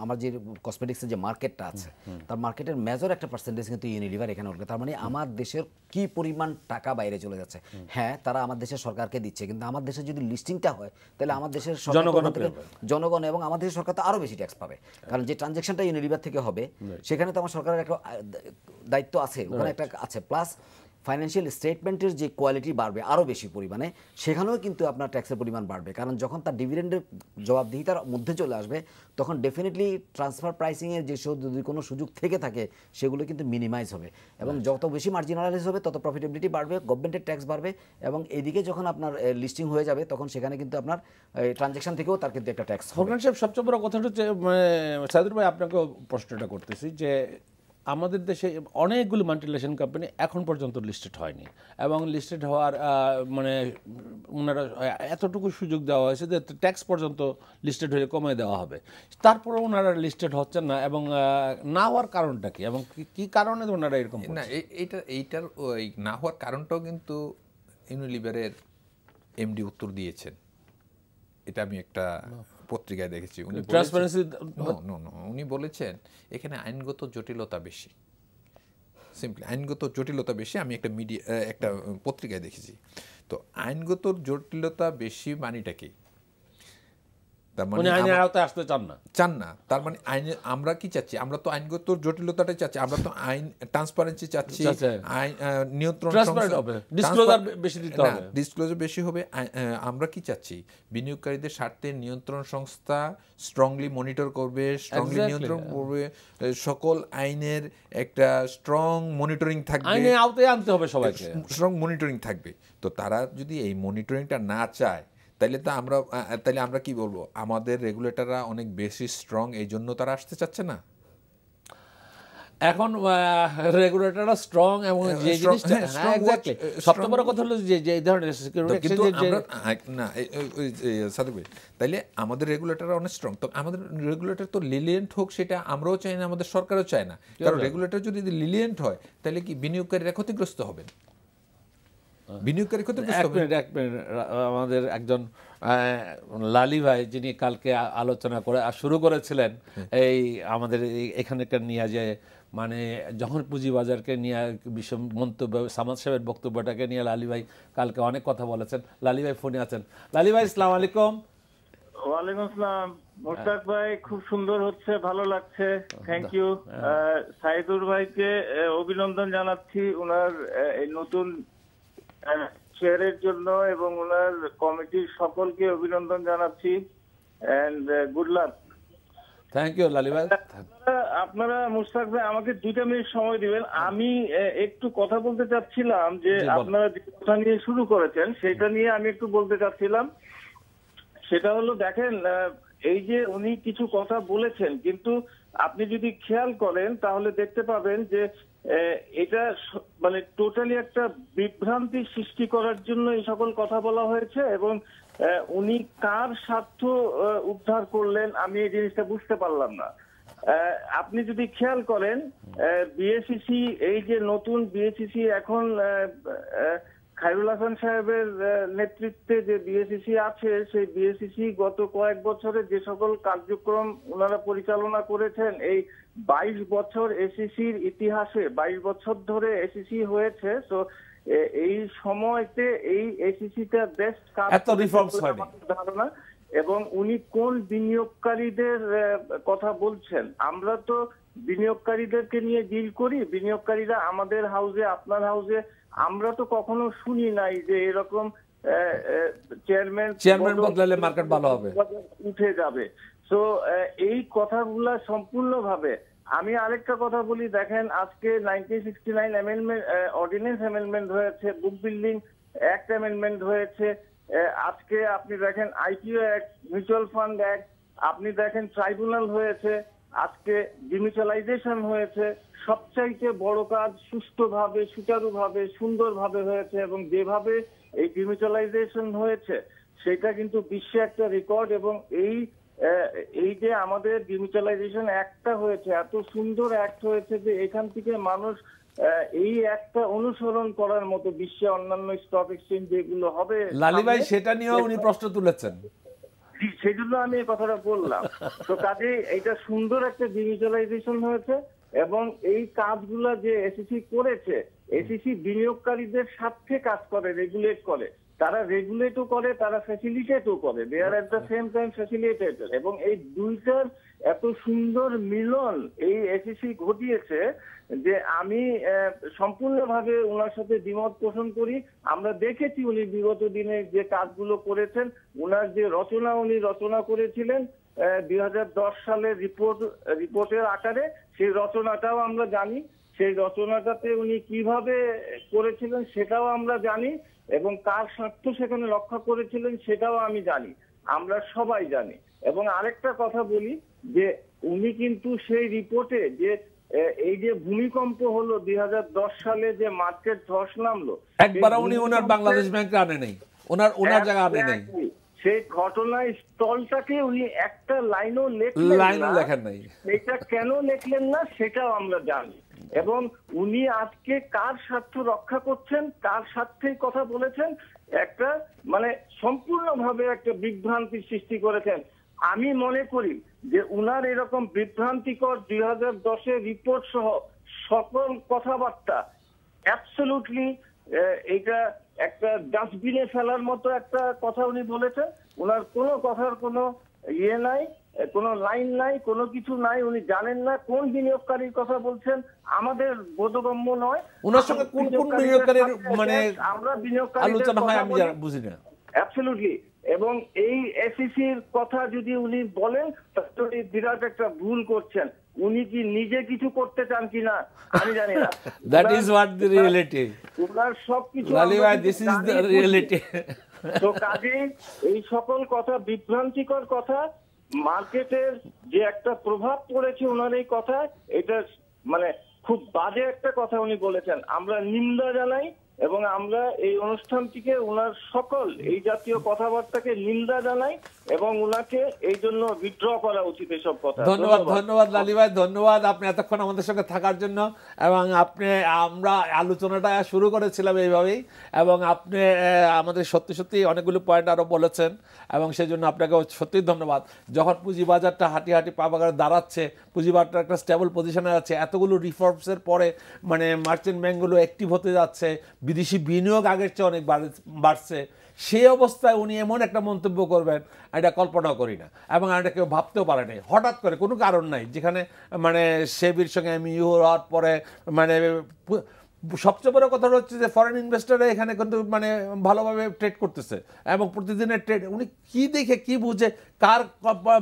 আমার যে কসমেটিক্সের যে মার্কেটটা আছে, তার মার্কেটের মেজর একটা পার্সেন্টেজ কিন্তু ইউনিলিভার এখানে উঠবে। তার মানে আমার দেশের কি পরিমাণ টাকা বাইরে চলে যাচ্ছে। হ্যাঁ, তারা আমার দেশের সরকারকে দিচ্ছে, কিন্তু আমার দেশে যদি লিস্টিংটা হয়, তাহলে আমার দেশের জনগণ এবং আমার দেশের সরকার তো আরো বেশি ট্যাক্স পাবে। কারণ যে ট্রানজাকশনটা ইউনিলিভার থেকে হবে, সেখানে তো আমার সরকারের একটা দায়িত্ব আছে, ওখানে একটা আছে, প্লাস ফাইন্যান্সিয়াল স্টেটমেন্টের যে কোয়ালিটি বাড়বে আরও বেশি পরিমাণে, সেখানেও কিন্তু আপনার ট্যাক্সের পরিমাণ বাড়বে। কারণ যখন তার ডিভিডেন্ডের জবাবদিহিতার মধ্যে চলে আসবে, তখন ডেফিনেটলি ট্রান্সফার প্রাইসিংয়ের যে যদি কোনো সুযোগ থেকে থাকে, সেগুলো কিন্তু মিনিমাইজ হবে, এবং যত বেশি মার্জিনালাইজ হবে তত প্রফিটেবিলিটি বাড়বে, গভর্নমেন্টের ট্যাক্স বাড়বে, এবং এদিকে যখন আপনার লিস্টিং হয়ে যাবে, তখন সেখানে কিন্তু আপনার ট্রানজ্যাকশন থেকেও তার কিন্তু একটা ট্যাক্স। ফরকান সাহেব, সবচেয়ে বড় কথাটা হচ্ছে, সাইদুর ভাই আপনাকে প্রশ্নটা করতেছি যে আমাদের দেশে অনেকগুলো মাল্টিন্যাশনাল কোম্পানি এখন পর্যন্ত লিস্টেড হয়নি, এবং লিস্টেড হওয়ার মানে ওনারা এতটুকু সুযোগ দেওয়া হয়েছে যে ট্যাক্স পর্যন্ত লিস্টেড হয়ে কমে দেওয়া হবে, তারপরে ওনারা লিস্টেড হচ্ছেন না, এবং না হওয়ার কারণটা কি, এবং কি কারণে ওনারা এরকম না? এইটার ওই না হওয়ার কারণটাও কিন্তু ইউনিলিভারের এমডি উত্তর দিয়েছেন। এটা আমি একটা পত্রিকায় দেখেছি। উনি বলেছেন এখানে আইনগত জটিলতা বেশি, সিম্পলি আইনগত জটিলতা বেশি। আমি একটা পত্রিকায় দেখেছি। তো আইনগত জটিলতা বেশি মানেটা কি? তার মানে আইনের আওতায় আসতে চান না। তার মানে আইনে আমরা কি চাচ্ছি? আমরা তো আইনগত জটিলতাটাই চাচ্ছি, আমরা তো আইন ট্রান্সপারেন্সি চাচ্ছি, আইন নিয়ন্ত্রণ, ডিসক্লোজার বেশি হবে। আমরা কি চাচ্ছি? বিনিয়োগকারীদের স্বার্থে নিয়ন্ত্রণ সংস্থা স্ট্রংলি মনিটর করবে, স্ট্রংলি নিয়ন্ত্রণ করবে, সকল আইনের একটা স্ট্রং মনিটরিং থাকবে, আইনের আওতায় আনতে হবে সবাইকে, স্ট্রং মনিটরিং থাকবে। তো তারা যদি এই মনিটরিংটা না চায়, তাহলে আমরা কি বলবো? আমাদের রেগুলেটররা অনেক বেশি স্ট্রং, এই জন্য তারা আসতে চাচ্ছে না। এখন রেগুলেটররা স্ট্রং, এবং যে জিনিসটা সবচেয়ে বড় কথা হলো যে এই ধরনের সাদিক ভাই, তাইলে আমাদের রেগুলেটররা অনেক স্ট্রং। তো আমাদের রেগুলেটর তো লিলিয়েন্ট হোক, সেটা আমরাও চাই না, আমাদের সরকারও চায় না। কারণ রেগুলেটর যদি লিলিয়েন্ট হয়, তাহলে কি বিনিয়োগকারীরা ক্ষতিগ্রস্ত হবেন? আমাদের একজন লালি ভাই, যিনি কালকে আলোচনা করে শুরু করেছিলেন এই আমাদের এখানকার নিয়ে, যে মানে যখন পুঁজিবাজারকে নিয়ে বিষম মন্তব্য, সামাদ সাহেবের বক্তব্যটাকে নিয়ে লালি ভাই কালকে অনেক কথা বলেছেন। লালি ভাই ফোনে আছেন। লালি ভাই, আসসালামু আলাইকুম। ওয়ালাইকুম আসসালাম মোশতাক ভাই, খুব সুন্দর হচ্ছে, ভালো লাগছে, থ্যাংক ইউ। সাইদুর ভাইকে অভিনন্দন জানাচ্ছি ওনার এই নতুন চেয়ারের জন্য, এবং ওনার কমিটির সকলকে অভিনন্দন জানাচ্ছি, and good luck. Thank you Lali ভাই। আপনারা মুশতাক ভাই আমাকে 2 মিনিট সময় দিবেন। আমি একটু কথা বলতে চাচ্ছিলাম যে আপনারা যে কথা নিয়ে শুরু করেছেন, সেটা নিয়ে আমি একটু বলতে চাচ্ছিলাম। সেটা হলো, দেখেন, এই যে উনি কিছু কথা বলেছেন, কিন্তু আপনি যদি খেয়াল করেন তাহলে দেখতে পাবেন যে এটা মানে টোটালি একটা বিভ্রান্তি সৃষ্টি করার জন্য এই সকল কথা বলা হয়েছে, এবং উনি কার স্বার্থ উদ্ধার করলেন আমি এই জিনিসটা বুঝতে পারলাম না। আপনি যদি খেয়াল করেন, বিএসইসি, এই যে নতুন বিএসইসি এখন খায়রুল হাসান সাহেবের নেতৃত্বে যে বিএসইসি আছে, সেই বিএসইসি গত কয়েক বছরে যে সকল কার্যক্রম ওনারা পরিচালনা করেছেন, এই 22 বছর এসিসির ইতিহাসে 22 বছর ধরে এসিসি হয়েছে। তো এই সময়তে এই এসিসিটা বেস্ট কাজ ধারণা, এবং উনি কোন বিনিয়োগকারীদের কথা বলছেন। আমরা তো বিনিয়োগকারীদেরকে নিয়ে ডিল করি, বিনিয়োগকারীরা আমাদের হাউসে, আপনার হাউসে, আমরা তো কখনো শুনি নাই যে এরকম চেয়ারম্যান বদলালে মার্কেট ভালো হবে, উঠে যাবে। তো এই কথাগুলা সম্পূর্ণভাবে, আমি আরেকটা কথা বলি, দেখেন আজকে 1969 অ্যামেন্ডমেন্ট অর্ডিন্যান্স অ্যামেন্ডমেন্ট হয়েছে, বুক বিল্ডিং অ্যাক্ট অ্যামেন্ডমেন্ট হয়েছে, আজকে আপনি দেখেন IPO act, mutual fund act, আপনি দেখেন ট্রাইব্যুনাল হয়েছে, আজকে ডিমিউচুয়ালাইজেশন হয়েছে। সবচাইতে বড় কাজ সুষ্ঠুভাবে, সুচারুভাবে, সুন্দরভাবে হয়েছে, এবং যেভাবে এই ডিমিউচুয়ালাইজেশন হয়েছে সেটা কিন্তু বিশ্বে একটা রেকর্ড। এবং এই যে আমাদের ডিমিউচুয়ালাইজেশন অ্যাক্টটা হয়েছে, এত সুন্দর অ্যাক্ট হয়েছে যে এখান থেকে মানুষ এই একটা অনুসরণ করার মতো বিশ্বে অন্যান্য স্টক এক্সচেঞ্জ যেগুলো হবে। লালি ভাই সেটা নিয়েও উনি প্রশ্ন তুলেছেন, সেই জন্য আমি এই কথাটা বললাম। তো কাজে এটা সুন্দর একটা ডিমিউচুয়ালাইজেশন হয়েছে, এবং এই কাজগুলা যে এসিসি করেছে, এসিসি বিনিয়োগকারীদের স্বার্থে কাজ করে, রেগুলেট করে, তারা রেগুলেটও করে, তারা ফ্যাসিলিটেটও করে, they are at the same time facilitator. এবং এই দুইটার এত সুন্দর মিলন এই এসিসি ঘটিয়েছে যে আমি সম্পূর্ণভাবে ওনার সাথে দ্বিমত পোষণ করি। আমরা দেখেছি উনি বিগত দিনে যে কাজগুলো করেছেন, ওনার যে রচনা উনি রচনা করেছিলেন 2010 সালের রিপোর্টের আকারে, সেই রচনাটাও আমরা জানি, সেই রচনাটাতে উনি কিভাবে করেছিলেন সেটাও আমরা জানি, এবং কার স্বার্থ সেখানে রক্ষা করেছিলেন সেটাও আমি জানি, আমরা সবাই জানি। এবং আরেকটা কথা বলি যে উনি কিন্তু সেই রিপোর্টে যে এই যে ভূমিকম্প হলো 2010 সালে, যে মার্কেট ধস নামলো, একবার উনি ওনার বাংলাদেশ ব্যাংকে আনে নাই, ওনার জায়গা আনে নাই, সেই ঘটনার স্থলটাকে উনি একটা লাইনও লেখেন নাই। এটা কেন লেখলেন না সেটাও আমরা জানি। এবং উনি আজকে কার স্বার্থ রক্ষা করছেন, কার স্বার্থেই কথা বলেছেন, একটা মানে সম্পূর্ণভাবে একটা বিভ্রান্তির সৃষ্টি করেছেন। আমি মনে করি যে উনার এরকম বিভ্রান্তিকর 2010-এর রিপোর্ট সহ সকল কথাবার্তা অ্যাবসলিউটলি এটা একটা ডাস্টবিনে ফেলার মতো একটা কথা উনি বলেছেন। উনার কোনো কথার কোনো ইয়ে নাই, কোনো লাইন নাই, কোনো কিছু নাই। উনি জানেন না কোন বিনিয়োগকারীর কথা বলছেন, আমাদের বোধগম্য নয়। ওনার সঙ্গে কোন বিনিয়োগকারীর মানে আমরা বিনিয়োগকারী আলোচনা হয় আমি বুঝি না। অ্যাবসলিউটলি। এবং এই এসিসির কথা যদি উনি বলেন তাহলে বিরাট একটা ভুল করছেন। উনি কি নিজে কিছু করতে চান কিনা আমি জানি না। That is what the reality. ওনার সবকিছু লালি ভাই, দিস ইজ দ্য রিয়েলিটি। তো কাজেই এই সকল কথা বিভ্রান্তিকর কথা, মার্কেটের যে একটা প্রভাব পড়েছে ওনার এই কথা, এটা মানে খুব বাজে একটা কথা উনি বলেছেন। আমরা নিন্দা জানাই এবং আমরা এই অনুষ্ঠানটিকে ওনার সকল এই জাতীয় কথাবার্তাকে নিন্দা জানাই এবং ওনাকে এই জন্য উইথড্র করা উচিত এসব কথা। ধন্যবাদ লালি ভাই, ধন্যবাদ আপনি এতক্ষণ আমাদের সঙ্গে থাকার জন্য। এবং আমরা আলোচনাটা শুরু করেছিলাম এইভাবেই, এবং আপনি আমাদের সত্যি অনেকগুলো পয়েন্ট আরও বলেছেন, এবং সেই জন্য আপনাকে সত্যিই ধন্যবাদ। যখন পুঁজিবাজারটা হাঁটি পাবাগারে দাঁড়াচ্ছে, পুঁজিবাজারটা একটা স্টেবল পজিশনে আছে, এতগুলো রিফর্মসের পরে মানে মার্চেন্ট ব্যাঙ্কগুলো অ্যাক্টিভ হতে যাচ্ছে, বিদেশি বিনিয়োগ আগের চেয়ে অনেক বাড়ছে, সেই অবস্থায় উনি এমন একটা মন্তব্য করবেন এটা কল্পনাও করি না, এবং এটা কেউ ভাবতেও পারে নাই। হঠাৎ করে কোনো কারণ নাই, যেখানে মানে সেবির সঙ্গে এমইউ হওয়ার পরে মানে সবচেয়ে বড় কথা হচ্ছে যে ফরেন ইনভেস্টররা এখানে কিন্তু মানে ভালোভাবে ট্রেড করতেছে, এবং প্রতিদিনের ট্রেড উনি কি দেখে কি বুঝে কার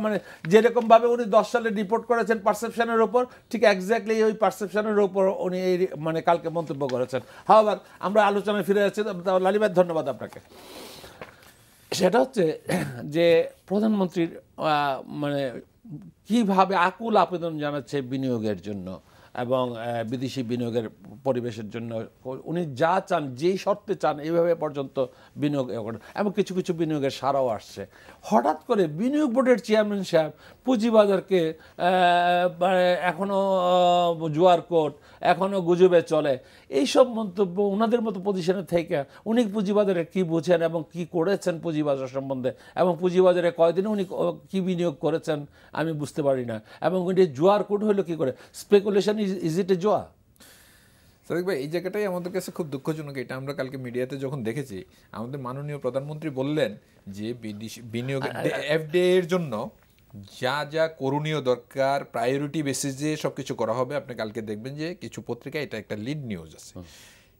মানে যেরকমভাবে উনি 10 সালে রিপোর্ট করেছেন পারসেপশনের উপর, ঠিক এক্স্যাক্টলি ওই পারসেপশনের উপর উনি এই মানে কালকে মন্তব্য করেছেন। হাওয়ার আমরা আলোচনায় ফিরে যাচ্ছি। লালি ভাই ধন্যবাদ আপনাকে। সেটা হচ্ছে যে প্রধানমন্ত্রীর মানে কিভাবে আকুল আবেদন জানাচ্ছে বিনিয়োগের জন্য এবং বিদেশি বিনিয়োগের পরিবেশের জন্য। উনি যা চান, যেই শর্তে চান এইভাবে পর্যন্ত বিনিয়োগ করেন, এবং কিছু কিছু বিনিয়োগের সারাও আসছে। হঠাৎ করে বিনিয়োগ বোর্ডের চেয়ারম্যান সাহেব পুঁজিবাজারকে এখনও জোয়ার কোট, এখনও গুজবে চলে, এইসব মন্তব্য ওনাদের মতো পজিশনে থেকে উনি পুঁজিবাজারে কী বুঝেন এবং কি করেছেন পুঁজিবাজার সম্বন্ধে, এবং পুঁজিবাজারে কয়দিনে উনি কী বিনিয়োগ করেছেন আমি বুঝতে পারি না। এবং উনি জোয়ার কোট হলো কী করে? স্পেকুলেশন ইজ ইট এ জোয়া? সাদিক ভাই, এই জায়গাটাই আমাদের কাছে খুব দুঃখজনক। এটা আমরা কালকে মিডিয়াতে যখন দেখেছি, আমাদের মাননীয় প্রধানমন্ত্রী বললেন যে বিনিয়োগ এফডিআই এর জন্য যা যা করণীয় দরকার প্রায়োরিটি বেসিসে সবকিছু করা হবে। আপনি কালকে দেখবেন যে কিছু পত্রিকায় এটা একটা লিড নিউজ আছে।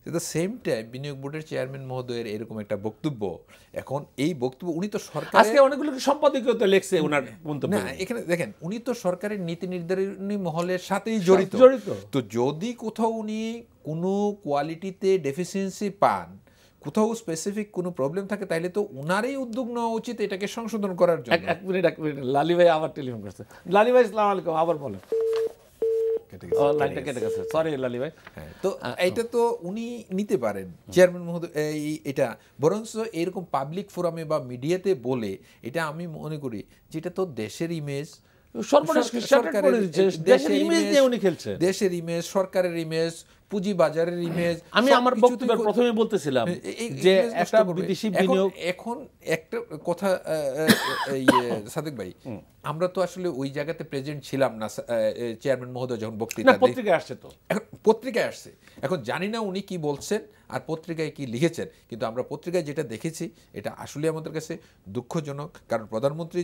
এট দ্য সেম টাইম বিনিয়োগ বোর্ডের চেয়ারম্যান মহোদয়ের এরকম একটা বক্তব্য, এখন এই বক্তব্য উনি তো সরকার আজকে অনেকগুলো সম্পাদকীয় তো লেখছে ওনার মন্তব্য। না, এখানে দেখেন উনি তো সরকারের নীতি নির্ধারণী মহলের সাথেই জড়িত। তো যদি কোথাও উনি কোনো কোয়ালিটিতে ডেফিসিয়েন্সি পান, কোথাও স্পেসিফিক কোনো প্রবলেম থাকে, তাহলে তো উনারই উদ্যোগ নেওয়া উচিত এটাকে সংশোধন করার জন্য। এক মিনিট লালি ভাই আবার টেলিফোন করছে। লালি ভাই আসসালামু আলাইকুম, আবার বলেন। লাইনটা কেটে গেছে, সরি লালি ভাই। তো এইটা তো উনি নিতে পারেন চেয়ারম্যান মহোদয়, এটা বরঞ্চ এরকম পাবলিক ফোরামে বা মিডিয়াতে বলে, এটা আমি মনে করি যেটা তো দেশের ইমেজ, দেশের ইমেজ, সরকারের ইমেজ, পুঁজি বাজারের ইমেজ। আমি আমার বক্তব্যের প্রথমে বলতেছিলাম যে একটা বিদেশি বিনিয়োগ। এখন একটা কথা সাদিক ভাই, আমরা তো আসলে ওই জায়গাতে প্রেজেন্ট ছিলাম না চেয়ারম্যান মহোদয় যখন বক্তৃতা পত্রিকায় আসছে, তো এখন পত্রিকায় আসছে, এখন জানি না উনি কি বলছেন আর পত্রিকায় কি লিখেছেন, কিন্তু আমরা পত্রিকায় যেটা দেখেছি এটা আসলে আমাদের কাছে দুঃখজনক। কারণ প্রধানমন্ত্রী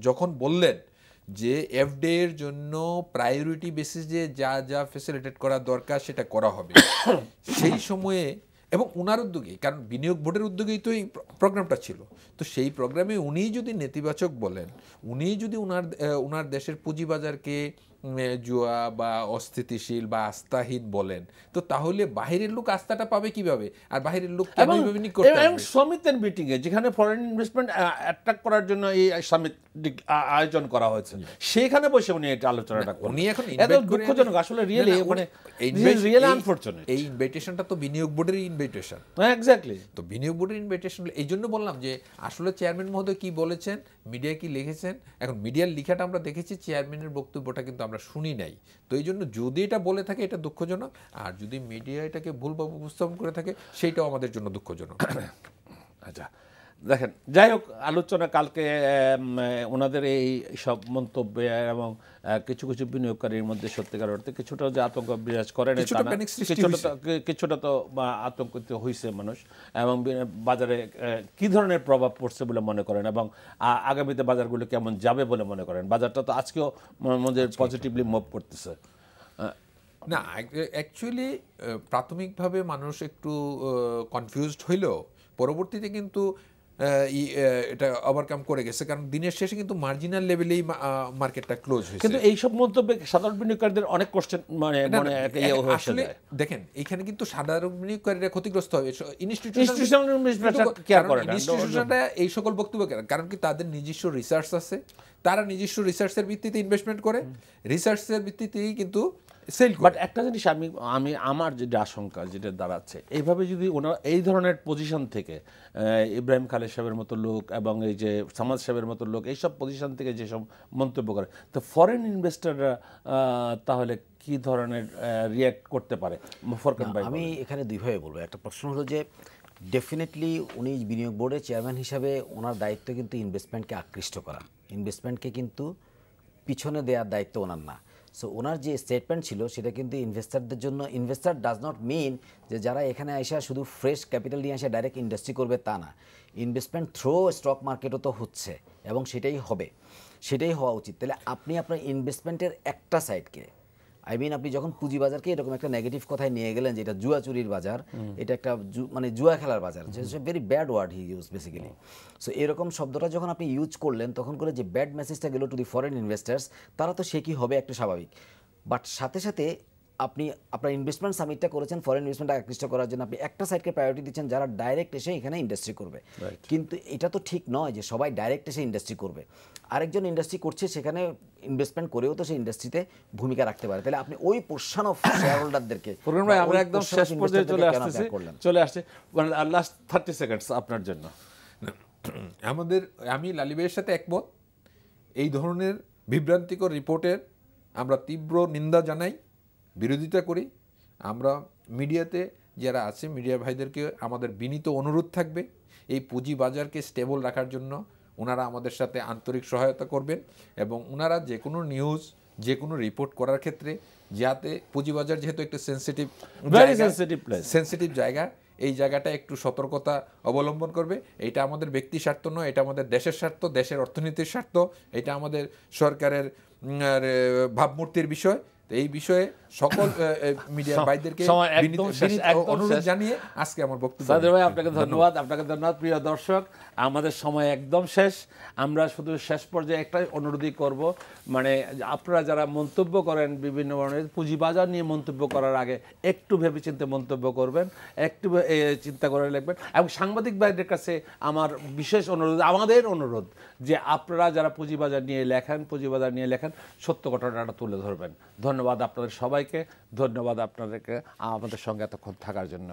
যখন বললেন যে এফডিআই এর জন্য প্রায়োরিটি বেসিসে যা যা ফ্যাসিলিটেট করা দরকার সেটা করা হবে, সেই সময়ে এবং উনার উদ্যোগেই, কারণ বিনিয়োগ বোর্ডের উদ্যোগেই তো এই প্রোগ্রামটা ছিল, তো সেই প্রোগ্রামে উনিই যদি নেতিবাচক বলেন, উনিই যদি উনার দেশের পুঁজিবাজারকে জুয়া বা অস্থিতিশীল বা আস্থাহীন বলেন, তো তাহলে বাহিরের লোক আস্থাটা পাবে কিভাবে? আর বাহিরের লোক কেন বিনিয়োগ করতে আসবে? সমিতির মিটিং এ যেখানে ফরেন ইনভেস্টমেন্ট অ্যাট্রাক্ট করার জন্য এই সামিট আয়োজন করা হয়েছে, সেখানে বসে উনি এটা আলোচনাটা করেন। উনি এখন দুঃখজনক, আসলে রিয়েলি মানে রিয়েলি আনফরচুনেট। এই ইনভাইটেশনটা তো বিনিয়োগ বোর্ডের ইনভাইটেশন। এক্স্যাক্টলি, তো বিনিয়োগ বোর্ডের ইনভাইটেশন, এই জন্য বললাম যে আসলে চেয়ারম্যান মহোদয় কি বলেছেন, মিডিয়া কি লিখেছেন। এখন মিডিয়ার লিখাটা আমরা দেখেছি, চেয়ারম্যানের বক্তব্যটা কিন্তু আমরা শুনি নাই। তো এই জন্য যদি এটা বলে থাকে এটা দুঃখজনক, আর যদি মিডিয়া এটাকে ভুলভাবে উপস্থাপন করে থাকে সেইটাও আমাদের জন্য দুঃখজনক। আচ্ছা দেখেন, যাই হোক, আলোচনা কালকে ওনাদের এই সব মন্তব্য এবং কিছু কিছু বিনিয়োগকারীর মধ্যে সত্যিকার অর্থে কিছুটা যে আতঙ্ক বিরাজ করে, কিছুটা তো আতঙ্কিত হয়েছে মানুষ, এবং বাজারে কি ধরনের প্রভাব পড়ছে বলে মনে করেন, এবং আগামীতে বাজারগুলো কেমন যাবে বলে মনে করেন? বাজারটা তো আজকেও আমাদের পজিটিভলি মুভ করতেছে। না, অ্যাকচুয়ালি প্রাথমিকভাবে মানুষ একটু কনফিউজড হইলেও পরবর্তীতে কিন্তু এটা ওভারকাম করে গেছে, কারণ দিনের শেষে কিন্তু মার্জিনাল লেভেলেই মার্কেটটা ক্লোজ হয়েছে। কিন্তু এই সব মন্তব্যে সাধারণ বিনিয়োগকারীদের অনেক কোশ্চেন আসলে দেখেন, এখানে কিন্তু সাধারণ বিনিয়োগকারীরা ক্ষতিগ্রস্ত হবে, ইনস্টিটিউশনটা এই সকল বক্তব্য, কারণ কি তাদের নিজস্ব রিসার্চ আছে, তারা নিজস্ব রিসার্চের ভিত্তিতে ইনভেস্টমেন্ট করে, রিসার্চের ভিত্তিতেই কিন্তু সেল করে। বাট একটা জিনিস আমি আমার যেটা আশঙ্কা যেটা দাঁড়াচ্ছে, এইভাবে যদি ওনারা এই ধরনের পজিশন থেকে, ইব্রাহিম খালেদ সাহেবের মতো লোক এবং এই যে সামাদ সাহেবের মতো লোক এইসব পজিশন থেকে যেসব মন্তব্য করে, তো ফরেন ইনভেস্টররা তাহলে কি ধরনের রিয়্যাক্ট করতে পারে? আমি এখানে দুইভাবে বলবো। একটা প্রশ্ন হলো যে ডেফিনেটলি উনি বিনিয়োগ বোর্ডের চেয়ারম্যান হিসাবে ওনার দায়িত্ব কিন্তু ইনভেস্টমেন্টকে আকৃষ্ট করা, ইনভেস্টমেন্টকে কিন্তু পিছনে দেওয়ার দায়িত্ব ওনার না। সো ওনার যে স্টেটমেন্ট ছিল সেটা কিন্তু ইনভেস্টারদের জন্য, ইনভেস্টার ডাজ নট মিন যে যারা এখানে এসে শুধু ফ্রেশ ক্যাপিটাল নিয়ে এসে ডাইরেক্ট ইন্ডাস্ট্রি করবে তা না, ইনভেস্টমেন্ট থ্রো স্টক মার্কেটও তো হচ্ছে এবং সেটাই হবে, সেটাই হওয়া উচিত। তাহলে আপনি আপনার ইনভেস্টমেন্টের একটা সাইডকে, আপনি যখন পুঁজিবাজারকে এরকম একটা নেগেটিভ কথায় নিয়ে গেলেন যে এটা জুয়া চুরির বাজার, এটা একটা মানে জুয়া খেলার বাজার, very bad word he use basically. So এরকম শব্দটা যখন আপনি ইউজ করলেন, তখন করে যে ব্যাড মেসেজটা গেল টু দি ফরেন ইনভেস্টার্স, তারা তো সে কি হবে একটা স্বাভাবিক। বাট সাথে সাথে আপনি আপনার ইনভেস্টমেন্ট সামিটটা করেছেন ফরেন ইনভেস্টমেন্ট আকৃষ্ট করার জন্য, আপনি একটা সাইডকে প্রায়োরিটি দিচ্ছেন যারা ডাইরেক্ট এসে এখানে ইন্ডাস্ট্রি করবে। কিন্তু এটা তো ঠিক নয় যে সবাই ডাইরেক্ট এসে ইন্ডাস্ট্রি করবে, আরেকজন ইন্ডাস্ট্রি করছে সেখানে ইনভেস্টমেন্ট করেও তো সেই ইন্ডাস্ট্রিতে ভূমিকা রাখতে পারে। তাহলে আপনি ওই পোর্শন অফ শেয়ার হোল্ডারদেরকে, আমরা একদম শেষ পর্যায়ে চলে আসছে, লাস্ট 30 সেকেন্ডস আপনার জন্য। আমি লালি ভাইয়ের সাথে একমত। এই ধরনের বিভ্রান্তিকর রিপোর্টের আমরা তীব্র নিন্দা জানাই, বিরোধিতা করি। আমরা মিডিয়াতে যারা আছে মিডিয়া ভাইদেরকে আমাদের বিনীত অনুরোধ থাকবে এই পুঁজি বাজারকে স্টেবল রাখার জন্য ওনারা আমাদের সাথে আন্তরিক সহায়তা করবেন, এবং ওনারা যে কোনো নিউজ, যে কোনো রিপোর্ট করার ক্ষেত্রে যাতে পুঁজিবাজার যেহেতু একটু sensitive Very sensitive place. Sensitive জায়গা, এই জায়গাটা একটু সতর্কতা অবলম্বন করবে। এটা আমাদের ব্যক্তি স্বার্থ নয়, এটা আমাদের দেশের স্বার্থ, দেশের অর্থনীতির স্বার্থ, এটা আমাদের সরকারের ভাবমূর্তির বিষয়। তো এই বিষয়ে সকল মিডিয়ার ভাইদেরকে সময় একদম শেষ, একদম অনুরোধ শেষ। জানিয়ে আজকে আমার বক্তব্য। সাদের ভাই আপনাকে ধন্যবাদ, আপনাকে ধন্যবাদ। প্রিয় দর্শক, আমাদের সময় একদম শেষ। আমরা শুধু শেষ পর্যায়ে একটাই অনুরোধই করব, মানে আপনারা যারা মন্তব্য করেন বিভিন্ন ধরনের পুঁজিবাজার নিয়ে মন্তব্য করার আগে একটু ভেবেচিন্তে মন্তব্য করবেন, একটু চিন্তা করে লিখবেন। এবং সাংবাদিক ভাইদের কাছে আমার বিশেষ অনুরোধ, আমাদের অনুরোধ যে আপনারা যারা পুঁজিবাজার নিয়ে লেখেন সত্য ঘটনাটা তুলে ধরবেন। ধন্যবাদ আপনাদের সবাইকে, ধন্যবাদ আপনাদেরকে আমাদের সঙ্গে এতক্ষণ থাকার জন্য।